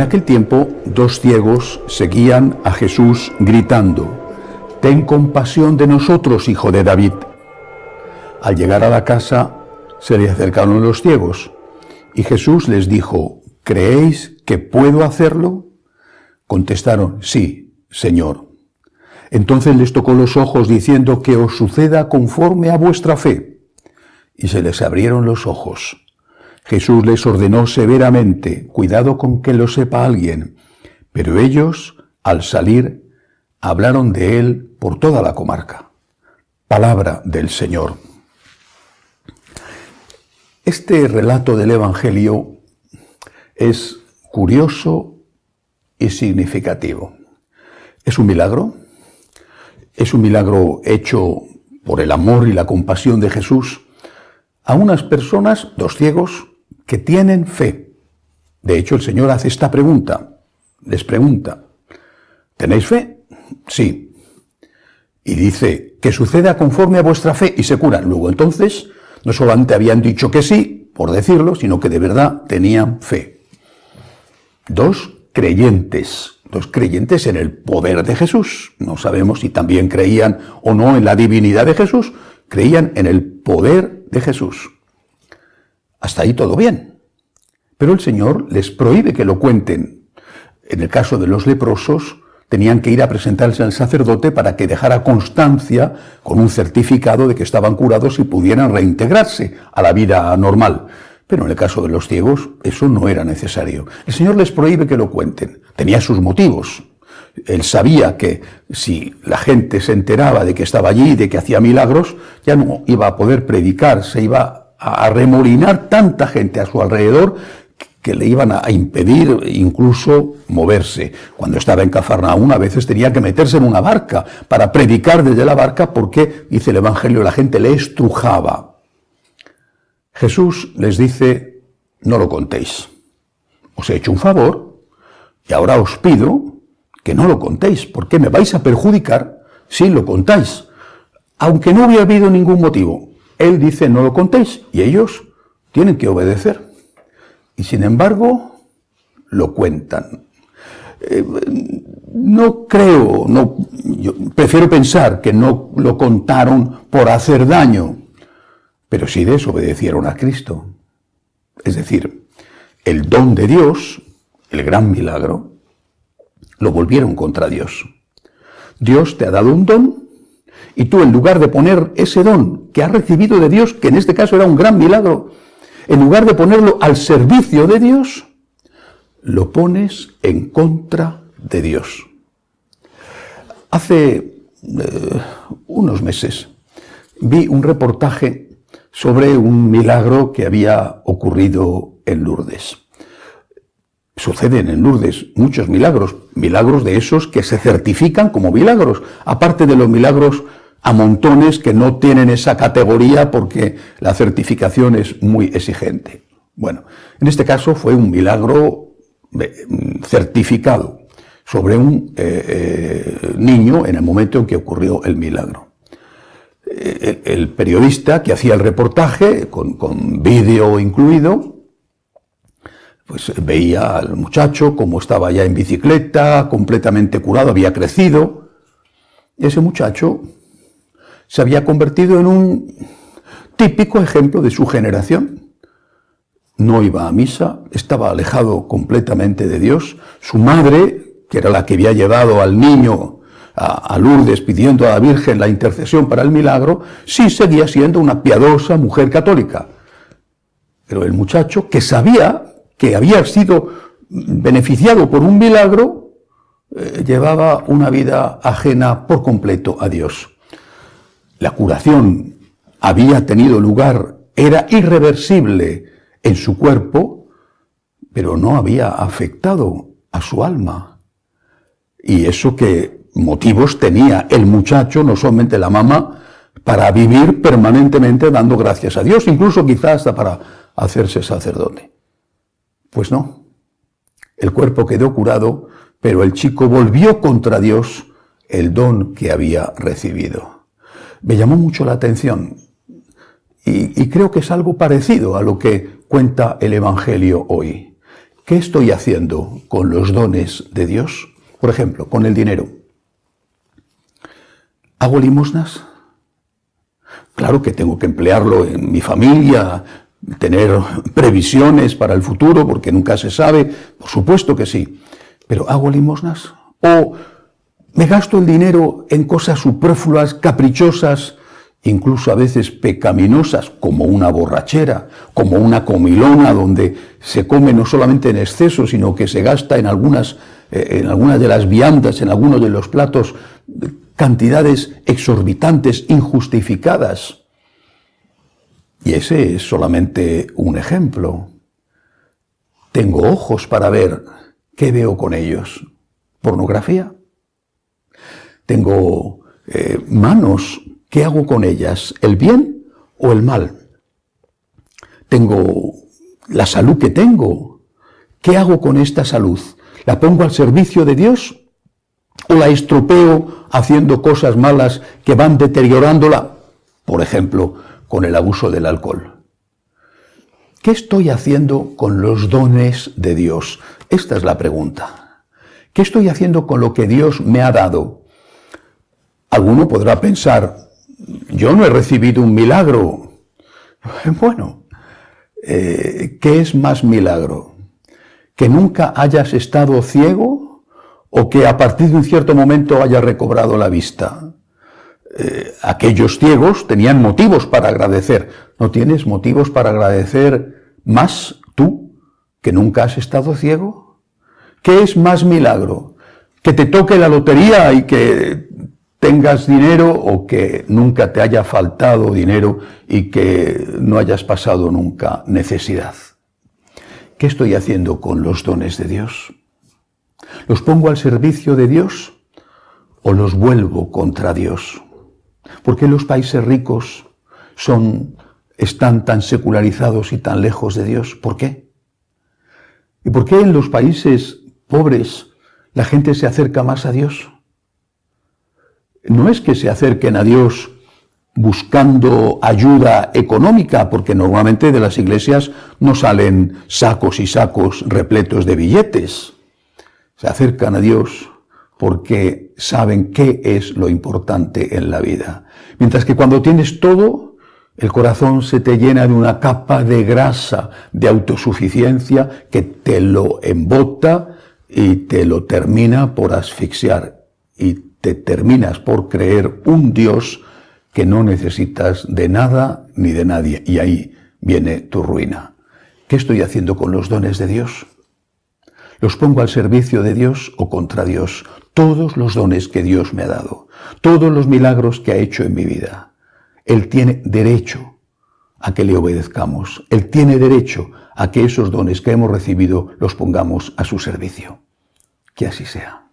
En aquel tiempo, 2 ciegos seguían a Jesús gritando: «Ten compasión de nosotros, hijo de David». Al llegar a la casa, se le acercaron los ciegos, y Jesús les dijo: «¿Creéis que puedo hacerlo?». Contestaron: «Sí, Señor». Entonces les tocó los ojos, diciendo: «Que os suceda conforme a vuestra fe». Y se les abrieron los ojos. Jesús les ordenó severamente: «Cuidado con que lo sepa alguien». Pero ellos, al salir, hablaron de él por toda la comarca. Palabra del Señor. Este relato del Evangelio es curioso y significativo. ¿Es un milagro? ¿Es un milagro hecho por el amor y la compasión de Jesús a unas personas, 2 ciegos, que tienen fe? De hecho, el Señor hace esta pregunta. Les pregunta: ¿tenéis fe? Sí. Y dice: que suceda conforme a vuestra fe, y se curan. Luego, entonces, no solamente habían dicho que sí, por decirlo, sino que de verdad tenían fe. 2 creyentes en el poder de Jesús. No sabemos si también creían o no en la divinidad de Jesús, creían en el poder de Jesús. Hasta ahí todo bien. Pero el Señor les prohíbe que lo cuenten. En el caso de los leprosos, tenían que ir a presentarse al sacerdote para que dejara constancia con un certificado de que estaban curados y pudieran reintegrarse a la vida normal. Pero en el caso de los ciegos, eso no era necesario. El Señor les prohíbe que lo cuenten. Tenía sus motivos. Él sabía que si la gente se enteraba de que estaba allí, de que hacía milagros, ya no iba a poder predicar, se iba a arremolinar tanta gente a su alrededor que le iban a impedir incluso moverse. Cuando estaba en Cafarnaúm, a veces tenía que meterse en una barca para predicar desde la barca porque, dice el Evangelio, la gente le estrujaba. Jesús les dice: no lo contéis. Os he hecho un favor y ahora os pido que no lo contéis, porque me vais a perjudicar si lo contáis, aunque no hubiera habido ningún motivo. Él dice: no lo contéis, y ellos tienen que obedecer. Y sin embargo, lo cuentan. Yo prefiero pensar que no lo contaron por hacer daño, pero sí desobedecieron a Cristo. Es decir, el don de Dios, el gran milagro, lo volvieron contra Dios. Dios te ha dado un don, y tú, en lugar de poner ese don que has recibido de Dios, que en este caso era un gran milagro, en lugar de ponerlo al servicio de Dios, lo pones en contra de Dios. Hace unos meses vi un reportaje sobre un milagro que había ocurrido en Lourdes. Suceden en Lourdes muchos milagros de esos que se certifican como milagros, aparte de los milagros a montones que no tienen esa categoría porque la certificación es muy exigente. Bueno, en este caso fue un milagro certificado sobre un niño en el momento en que ocurrió el milagro. El periodista que hacía el reportaje, con vídeo incluido, pues veía al muchacho como estaba ya en bicicleta, completamente curado, había crecido. Ese muchacho se había convertido en un típico ejemplo de su generación. No iba a misa, estaba alejado completamente de Dios. Su madre, que era la que había llevado al niño a Lourdes pidiendo a la Virgen la intercesión para el milagro, sí seguía siendo una piadosa mujer católica. Pero el muchacho, que sabía que había sido beneficiado por un milagro, llevaba una vida ajena por completo a Dios. La curación había tenido lugar, era irreversible en su cuerpo, pero no había afectado a su alma. Y eso que motivos tenía el muchacho, no solamente la mamá, para vivir permanentemente dando gracias a Dios, incluso quizás hasta para hacerse sacerdote. Pues no, el cuerpo quedó curado, pero el chico volvió contra Dios el don que había recibido. Me llamó mucho la atención y creo que es algo parecido a lo que cuenta el Evangelio hoy. ¿Qué estoy haciendo con los dones de Dios? Por ejemplo, con el dinero. ¿Hago limosnas? Claro que tengo que emplearlo en mi familia, tener previsiones para el futuro, porque nunca se sabe, por supuesto que sí. Pero ¿hago limosnas? ¿O me gasto el dinero en cosas superfluas, caprichosas, incluso a veces pecaminosas, como una borrachera, como una comilona donde se come no solamente en exceso, sino que se gasta en algunas de las viandas, en algunos de los platos, cantidades exorbitantes, injustificadas? Y ese es solamente un ejemplo. Tengo ojos para ver. ¿Qué veo con ellos? ¿Pornografía? Tengo manos. ¿Qué hago con ellas? ¿El bien o el mal? Tengo la salud que tengo. ¿Qué hago con esta salud? ¿La pongo al servicio de Dios o la estropeo haciendo cosas malas que van deteriorándola? Por ejemplo, con el abuso del alcohol. ¿Qué estoy haciendo con los dones de Dios? Esta es la pregunta. ¿Qué estoy haciendo con lo que Dios me ha dado? Alguno podrá pensar, yo no he recibido un milagro. Bueno, ¿qué es más milagro? ¿Que nunca hayas estado ciego o que a partir de un cierto momento hayas recobrado la vista? Aquellos ciegos tenían motivos para agradecer. ¿No tienes motivos para agradecer más tú, que nunca has estado ciego? ¿Qué es más milagro? ¿Que te toque la lotería y que tengas dinero o que nunca te haya faltado dinero y que no hayas pasado nunca necesidad? ¿Qué estoy haciendo con los dones de Dios? ¿Los pongo al servicio de Dios o los vuelvo contra Dios? ¿Por qué los países ricos están tan secularizados y tan lejos de Dios? ¿Por qué? ¿Y por qué en los países pobres la gente se acerca más a Dios? No es que se acerquen a Dios buscando ayuda económica, porque normalmente de las iglesias no salen sacos y sacos repletos de billetes. Se acercan a Dios porque saben qué es lo importante en la vida. Mientras que cuando tienes todo, el corazón se te llena de una capa de grasa, de autosuficiencia, que te lo embota y te lo termina por asfixiar. Y te terminas por creer un Dios que no necesitas de nada ni de nadie. Y ahí viene tu ruina. ¿Qué estoy haciendo con los dones de Dios? ¿Los pongo al servicio de Dios o contra Dios? Todos los dones que Dios me ha dado, todos los milagros que ha hecho en mi vida, Él tiene derecho a que le obedezcamos. Él tiene derecho a que esos dones que hemos recibido los pongamos a su servicio. Que así sea.